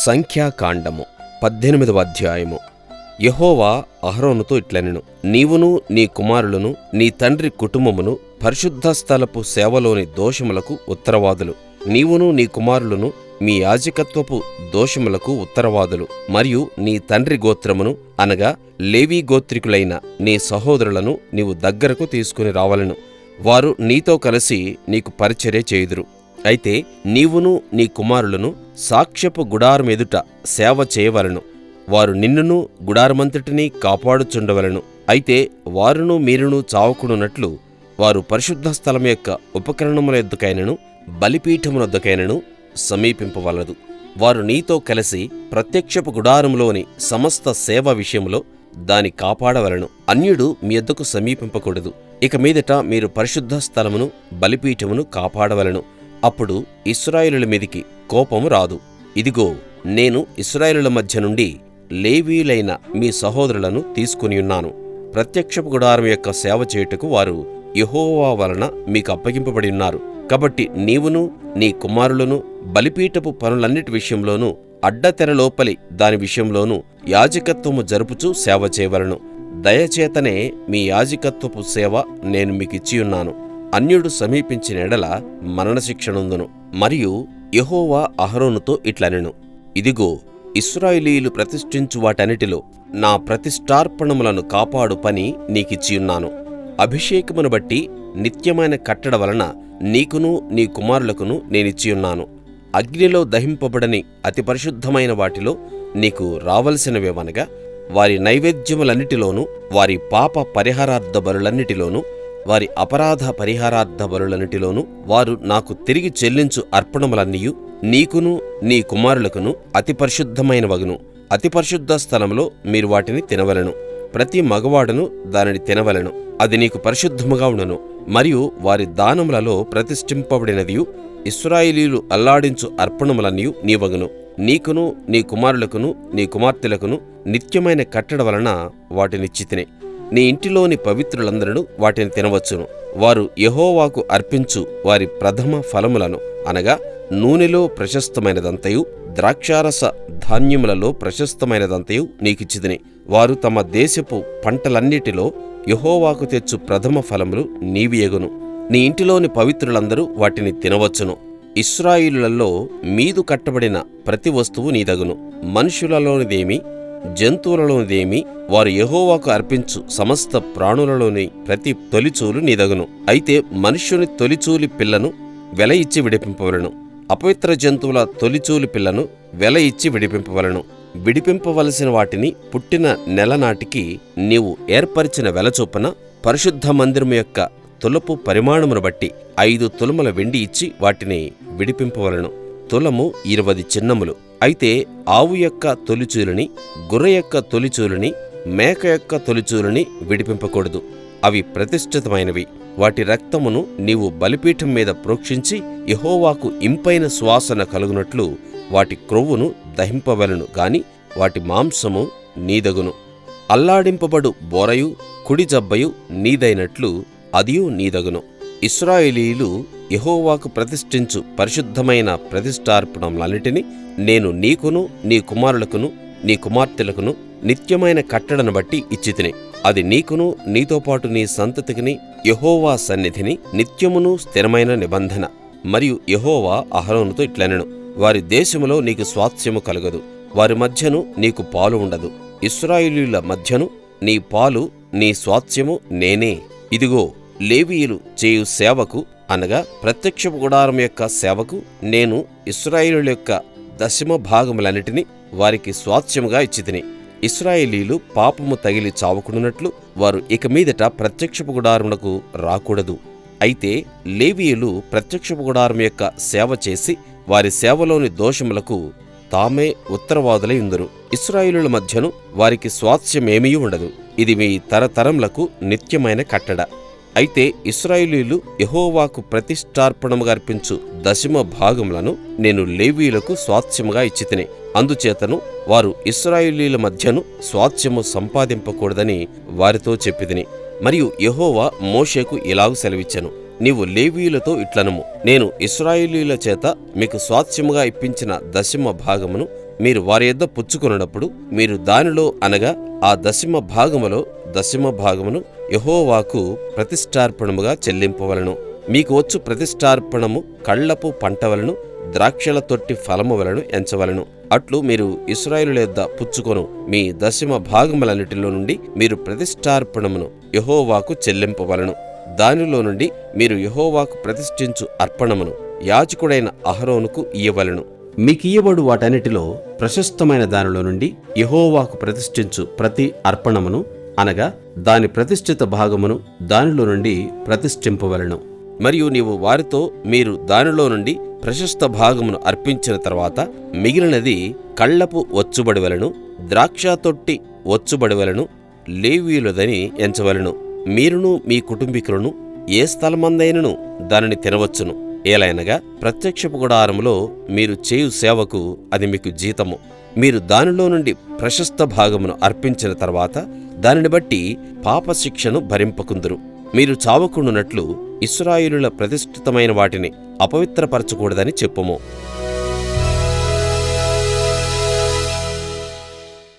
సంఖ్యాకాండము 18వ అధ్యాయము. యెహోవా అహరోనుతో ఇట్లనెను, నీవును నీ కుమారులను నీ తండ్రి కుటుంబమును పరిశుద్ధ స్థలపు సేవలోని దోషములకు ఉత్తరవాదులు. నీవును నీ కుమారులను మీ యాజకత్వపు దోషములకు ఉత్తరవాదులు. మరియు నీ తండ్రి గోత్రమును అనగా లేవీ గోత్రికులైన నీ సహోదరులను నీవు దగ్గరకు తీసుకుని రావలెను. వారు నీతో కలిసి నీకు పరిచర్య చేయుదురు. అయితే నీవును నీ కుమారులను సాక్ష్యపు గుడారం ఎదుట సేవ చేయవలెను. వారు నిన్నును గుడారమంతటినీ కాపాడుచుండవలెను. అయితే వారును మీరును చావకుండునట్లు వారు పరిశుద్ధ స్థలం యొక్క ఉపకరణముల యొద్దకైనను బలిపీఠమునొద్దకైనను సమీపింపవలదు. వారు నీతో కలిసి ప్రత్యక్షపు గుడారములోని సమస్త సేవ విషయంలో దాని కాపాడవలెను. అన్యుడు మీ యొద్దకు సమీపింపకూడదు. ఇక మీదట మీరు పరిశుద్ధ స్థలమును బలిపీఠమును కాపాడవలెను. అప్పుడు ఇశ్రాయేలుల మీదికి కోపము రాదు. ఇదిగో, నేను ఇశ్రాయేలుల మధ్య నుండి లేవీయులైన మీ సహోదరులను తీసుకునియున్నాను. ప్రత్యక్షపు గుడారం యొక్క సేవ చేయుటకు వారు యెహోవా వలన మీకు అప్పగింపబడి ఉన్నారు. కాబట్టి నీవును నీ కుమారులను బలిపీఠపు పనులన్నిటి విషయంలోనూ అడ్డతెర లోపలి దాని విషయంలోనూ యాజకత్వము జరుపుచూ సేవ చేయవలను. దయచేతనే మీ యాజకత్వపు సేవ నేను మీకిచ్చియున్నాను. అన్యుడు సమీపించిన ఎడల మరణశిక్షనుందును. మరియు యెహోవా అహరోనుతో ఇట్లనెను, ఇదిగో, ఇశ్రాయేలీయులు ప్రతిష్ఠించు వాటన్నిటిలో నా ప్రతిష్ఠార్పణములను కాపాడు పని నీకిచ్చియున్నాను. అభిషేకమును బట్టి నిత్యమైన కట్టడ వలన నీకును నీ కుమారులకును నేనిచ్చియున్నాను. అగ్నిలో దహింపబడని అతి పరిశుద్ధమైన వాటిలో నీకు రావలసినవేవనగా వారి నైవేద్యములన్నిటిలోనూ వారి పాప పరిహారార్థ బలులన్నిటిలోనూ వారి అపరాధ పరిహారార్థ బలులన్నిటిలోనూ వారు నాకు తిరిగి చెల్లించు అర్పణములన్నీయు నీకును నీ కుమారులకును అతి పరిశుద్ధమైనవగును. అతి పరిశుద్ధ స్థలంలో మీరు వాటిని తినవలెను. ప్రతి మగవాడును దానిని తినవలెను. అది నీకు పరిశుద్ధముగా ఉండును. మరియు వారి దానములలో ప్రతిష్ఠింపబడినదియు ఇశ్రాయేలీయులు అల్లాడించు అర్పణములన్నీయు నీవగును. నీకును నీ కుమారులకును నీ కుమార్తెలకును నిత్యమైన కట్టడ వలన వాటినిచ్చితిని. నీ ఇంటిలోని పవిత్రులందరూ వాటిని తినవచ్చును. వారు యెహోవాకు అర్పించు వారి ప్రథమ ఫలములను అనగా నూనెలో ప్రశస్తమైనదంతయు ద్రాక్షారస ధాన్యములలో ప్రశస్తమైనదంతయు నీకిచ్చితిని. వారు తమ దేశపు పంటలన్నిటిలో యెహోవాకు తెచ్చు ప్రథమ ఫలములు నీవియగును. నీ ఇంటిలోని పవిత్రులందరూ వాటిని తినవచ్చును. ఇశ్రాయేలులలో మీదు కట్టబడిన ప్రతి వస్తువు నీదగును. మనుషులలోనిదేమి జంతువులలోనిదేమి వారు యెహోవాకు అర్పించు సమస్త ప్రాణులలోని ప్రతి తొలిచూలు నీదగును. అయితే మనుష్యుని తొలిచూలి పిల్లను వెల ఇచ్చి విడిపింపవలను. అపవిత్ర జంతువుల తొలిచూలి పిల్లను వెల ఇచ్చి విడిపింపవలను. విడిపింపవలసిన వాటిని పుట్టిన నెల నాటికి నీవు ఏర్పరిచిన వెల చొప్పున పరిశుద్ధ మందిరము యొక్క తులపు పరిమాణమును బట్టి 5 తులముల వెండి ఇచ్చి వాటిని విడిపింపవలను. తులము 20 చిన్నములు. అయితే ఆవు యొక్క తొలిచూలుని, గుర్ర యొక్క తొలిచూలుని, మేక యొక్క తొలిచూలుని విడిపింపకూడదు. అవి ప్రతిష్ఠితమైనవి. వాటి రక్తమును నీవు బలిపీఠం మీద ప్రోక్షించి యెహోవాకు ఇంపైన సువాసన కలుగునట్లు వాటి క్రొవ్వును దహింపవలెను గాని వాటి మాంసము నీదగును. అల్లాడింపబడు బోరయు కుడి జబ్బయు నీదైనట్లు అదియు నీదగును. ఇశ్రాయేలీయులు యెహోవాకు ప్రతిష్ఠించు పరిశుద్ధమైన ప్రతిష్ఠార్పణములన్నిటినీ నేను నీకును నీ కుమారులకును నీ కుమార్తెలకును నిత్యమైన కట్టడను బట్టి ఇచ్చితిని. అది నీకును నీతోపాటు నీ సంతతికిని యెహోవా సన్నిధిని నిత్యమును స్థిరమైన నిబంధన. మరియు యెహోవా అహరోనుతో ఇట్లనెను, వారి దేశములో నీకు స్వాస్థ్యము కలగదు. వారి మధ్యను నీకు పాలు ఉండదు. ఇశ్రాయేలీయుల మధ్యను నీ పాలు నీ స్వాస్థ్యము నేనే. ఇదిగో, లేవీయులు చేయు సేవకు అనగా ప్రత్యక్షపు గుడారం యొక్క సేవకు నేను ఇశ్రాయేలుల యొక్క దశమ భాగములన్నిటినీ వారికి స్వాస్థ్యముగా ఇచ్చితిని. ఇశ్రాయేలీయులు పాపము తగిలి చావకుండునట్లు వారు ఇక మీదట ప్రత్యక్షపు గుడారమునకు రాకూడదు. అయితే లేవీయులు ప్రత్యక్షపు గుడారం యొక్క సేవ చేసి వారి సేవలోని దోషములకు తామే ఉత్తరవాదులై ఉందురు. ఇశ్రాయేలుల మధ్యను వారికి స్వాస్థ్యమేమీ ఉండదు. ఇది మీ తరతరములకు నిత్యమైన కట్టడ. అయితే ఇశ్రాయేలీయులు యెహోవాకు ప్రతిష్ఠార్పణముగా అర్పించు దశమ భాగములను నేను లేవీయులకు స్వాస్థ్యముగా ఇచ్చితిని. అందుచేతను వారు ఇశ్రాయేలీయుల మధ్యను స్వాస్థ్యము సంపాదింపకూడదని వారితో చెప్పితిని. మరియు యెహోవా మోషేకు ఇలాగు సెలవిచ్చెను, నీవు లేవీయులతో ఇట్లనుము, నేను ఇశ్రాయేలీయుల చేత మీకు స్వాస్థ్యముగా ఇప్పించిన దశమ భాగమును మీరు వారి యొద్ద పుచ్చుకొనున్నప్పుడు మీరు దానిలో అనగా ఆ దశమ భాగములో దశమ భాగమును యెహోవాకు ప్రతిష్ఠార్పణముగా చెల్లింపవలను. మీకు వచ్చు ప్రతిష్ఠార్పణము కళ్ళపు పంటవలను ద్రాక్షల తొట్టి ఫలము వలను ఎంచవలను. అట్లు మీరు ఇశ్రాయేలుల యొద్ద పుచ్చుకొను మీ దశమ భాగములన్నిటిలో నుండి మీరు ప్రతిష్ఠార్పణమును యెహోవాకు చెల్లింపవలను. దానిలో నుండి మీరు యెహోవాకు ప్రతిష్ఠించు అర్పణమును యాజకుడైన అహరోనుకు ఇయ్యవలెను. మీకియ్యబడు వాటన్నిటిలో ప్రశస్తమైన దానిలో నుండి యెహోవాకు ప్రతిష్ఠించు ప్రతి అర్పణమును అనగా దాని ప్రతిష్ఠిత భాగమును దానిలో నుండి ప్రతిష్ఠింపవలెను. మరియు నీవు వారితో మీరు దానిలో నుండి ప్రశస్త భాగమును అర్పించిన తర్వాత మిగిలినది కళ్ళపు ఒచ్చుబడివలను ద్రాక్షతొట్టి ఒచ్చుబడివలను లేవీయులదని ఎంచవలెను. మీరును మీ కుటుంబీకులను ఏ స్థలమందైనను దానిని తినవచ్చును. ఏలైనగా ప్రత్యక్షపు గుడారములో మీరు చేయు సేవకు అది మీకు జీతము. మీరు దానిలో నుండి ప్రశస్త భాగమును అర్పించిన తర్వాత దానిని బట్టి పాపశిక్షను భరింపకుందురు. మీరు చావకుండునట్లు ఇశ్రాయేలుల ప్రతిష్ఠితమైన వాటిని అపవిత్రపరచకూడదని చెప్పుము.